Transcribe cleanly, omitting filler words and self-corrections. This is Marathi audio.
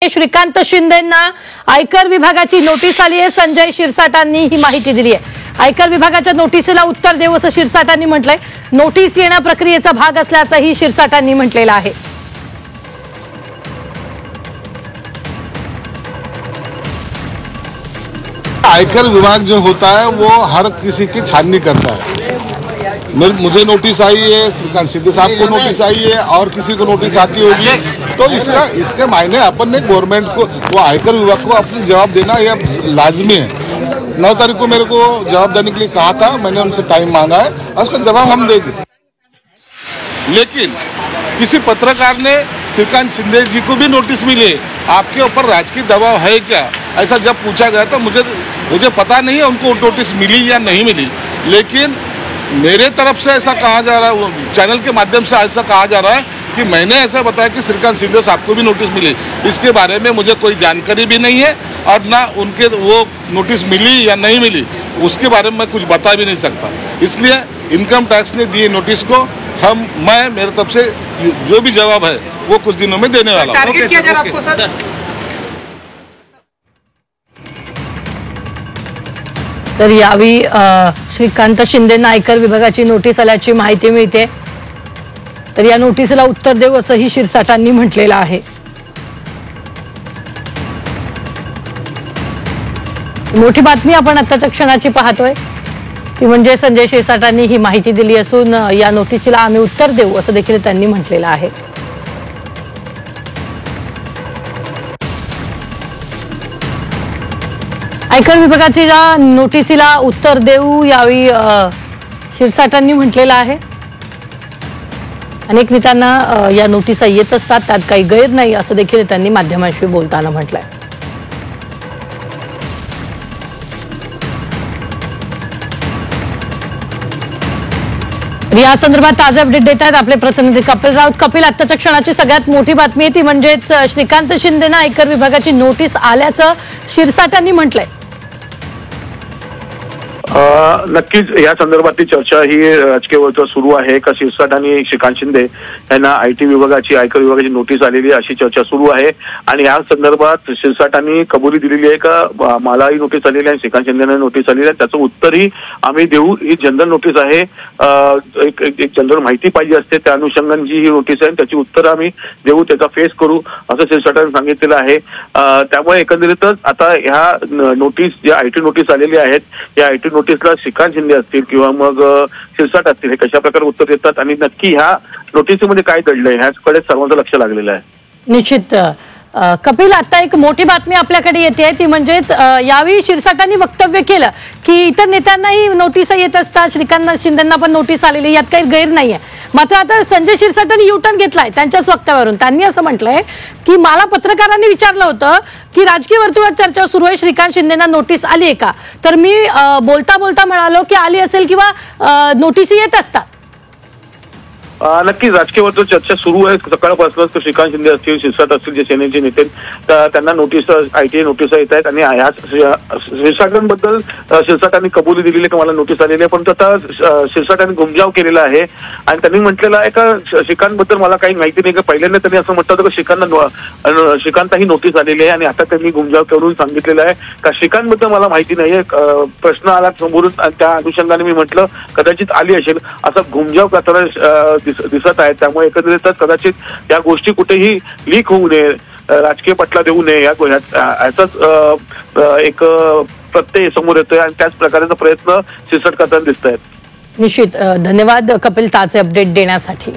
श्रीकांत शिंदेंना आयकर विभागाची नोटीस आली आहे। संजय शिरसाटांनी ही माहिती दिली आहे। आयकर विभागाच्या नोटीसला उत्तर देऊ असं शिरसाटांनी म्हटलंय। नोटीस येण्या प्रक्रियेचा भाग असल्याचंही शिरसाटांनी म्हटलेलं आहे। आयकर विभाग जो होता है वो हर किसी की छाननी करता है। मुझे नोटिस आई है, श्रीकांत शिंदे साहब को नोटिस आई है और किसी को नोटिस आती होगी, तो इसके मायने अपन ने गवर्नमेंट को, वो आयकर विभाग को अपनी जवाब देना यह लाजमी है। 9 तारीख को मेरे को जवाब देने के लिए कहा था, मैंने उनसे टाइम मांगा है और उसका जवाब हम देंगे। लेकिन किसी पत्रकार ने श्रीकांत शिंदे जी को भी नोटिस मिली, आपके ऊपर राजकीय दबाव है क्या, ऐसा जब पूछा गया तो मुझे पता नहीं है उनको नोटिस मिली या नहीं मिली। लेकिन मेरे तरफ से ऐसा कहा जा रहा है, चैनल के माध्यम से ऐसा कहा जा रहा है कि मैंने ऐसा बताया कि श्रीकांत शिंदे साहब को भी नोटिस मिली। इसके बारे में मुझे कोई जानकारी भी नहीं है और ना उनके वो नोटिस मिली या नहीं मिली उसके बारे में मैं कुछ बता भी नहीं सकता। इसलिए इनकम टैक्स ने दिए नोटिस को मैं मेरे तरफ से जो भी जवाब है वो कुछ दिनों में देने वाला हूँ। तर यावेळी श्रीकांत शिंदेंना आयकर विभागाची नोटीस आल्याची माहिती मिळते। तर या नोटीसला उत्तर देऊ असंही शिरसाटांनी म्हटलेलं आहे। मोठी बातमी आपण आताच्या क्षणाची पाहतोय ती म्हणजे संजय शिरसाटांनी ही माहिती दिली असून या नोटीसला आम्ही उत्तर देऊ असं देखील त्यांनी म्हटलेलं आहे। आयकर विभागाच्या नोटीसला उत्तर देऊ यावेळी शिरसाटांनी म्हटलेलं आहे। अनेक नेत्यांना या नोटिसा येत असतात, त्यात काही गैर नाही असं देखील त्यांनी माध्यमांशी बोलताना म्हटलंय। या संदर्भात ताजे अपडेट देत आहेत आपले प्रतिनिधी कपिल राऊत। कपिल, आताच्या क्षणाची सगळ्यात मोठी बातमी आहे ती म्हणजेच श्रीकांत शिंदेंना आयकर विभागाची नोटीस आल्याचं शिरसाटांनी म्हटलंय। नक्कीच या संदर्भातली चर्चा ही राजकीय वर्तुळात सुरू आहे का शिरसाट आणि श्रीकांत शिंदे यांना आयटी विभागाची आयकर विभागाची नोटीस आलेली अशी चर्चा सुरू आहे। आणि या संदर्भात शिरसाटांनी कबुली दिलेली आहे का मलाही नोटीस आलेली आहे, श्रीकांत शिंदेना नोटीस आलेली आहे, त्याचं उत्तरही आम्ही देऊ। ही जनरल नोटीस आहे, एक जनरल माहिती पाहिजे असते, त्या अनुषंगाने ही नोटीस आहे, त्याची उत्तर आम्ही देऊ, त्याचा फेस करू असं शिरसाटांनी सांगितलेलं आहे। त्यामुळे एकंदरीतच आता ह्या नोटीस ज्या आयटी नोटीस आलेली आहेत या आयटी नोटीसला श्रीकांत शिंदे असतील किंवा मग शिरसाट असतील हे कशा प्रकारे उत्तर देतात आणि नक्की ह्या नोटीसमध्ये काय दडलंय ह्याकडे सर्वांचं लक्ष लागलेलं आहे। निश्चित कपिल, आता एक मोठी बातमी आपल्याकडे येते ती म्हणजेच यावेळी शिरसाटांनी वक्तव्य केलं की इतर नेत्यांनाही नोटीस येत असतात, श्रीकांत शिंदेंना पण नोटीस आलेली, यात काही गैर नाहीये। मात्र आता संजय शिरसाटांनी युटर्न घेतलाय त्यांच्याच वक्तव्यावरून। त्यांनी असं म्हटलंय की मला पत्रकारांनी विचारलं होतं की राजकीय वर्तुळात चर्चा सुरू आहे, श्रीकांत शिंदेंना नोटीस आली आहे का, तर मी बोलता बोलता म्हणालो की आली असेल किंवा नोटीस येत असतात। नक्कीच राजकीय वर्तुळात चर्चा सुरू आहे सकाळपासूनच। श्रीकांत शिंदे असतील, शिरसाट असतील, जे सेनेचे नेते त्यांना नोटीस आयटी नोटीस येत आहेत आणि ह्या शिरसाटांबद्दल शिरसाटांनी कबुली दिलेली की मला नोटीस आलेली आहे। पण आता शिरसाटांनी घुमजाव केलेला आहे आणि त्यांनी म्हटलेलं आहे का श्रीकांतबद्दल मला काही माहिती नाही का। पहिल्यांदा त्यांनी असं म्हटलं होतं की श्रीकांतही नोटीस आलेली आहे आणि आता त्यांनी घुमजाव करून सांगितलेलं आहे का श्रीकांतबद्दल मला माहिती नाहीये। प्रश्न आला समोरून त्या अनुषंगाने मी म्हटलं कदाचित आली असेल असं घुमजाव करताना दिसत आहे। त्यामुळे एकंदरीतच कदाचित या गोष्टी कुठेही लीक होऊ नये, राजकीय पटला देऊ नये याचाच एक प्रत्यय समोर येतोय आणि त्याच प्रकारचा प्रयत्न शिरसाट करताना दिसत आहेत। निश्चित धन्यवाद कपिल ताजे अपडेट देण्यासाठी।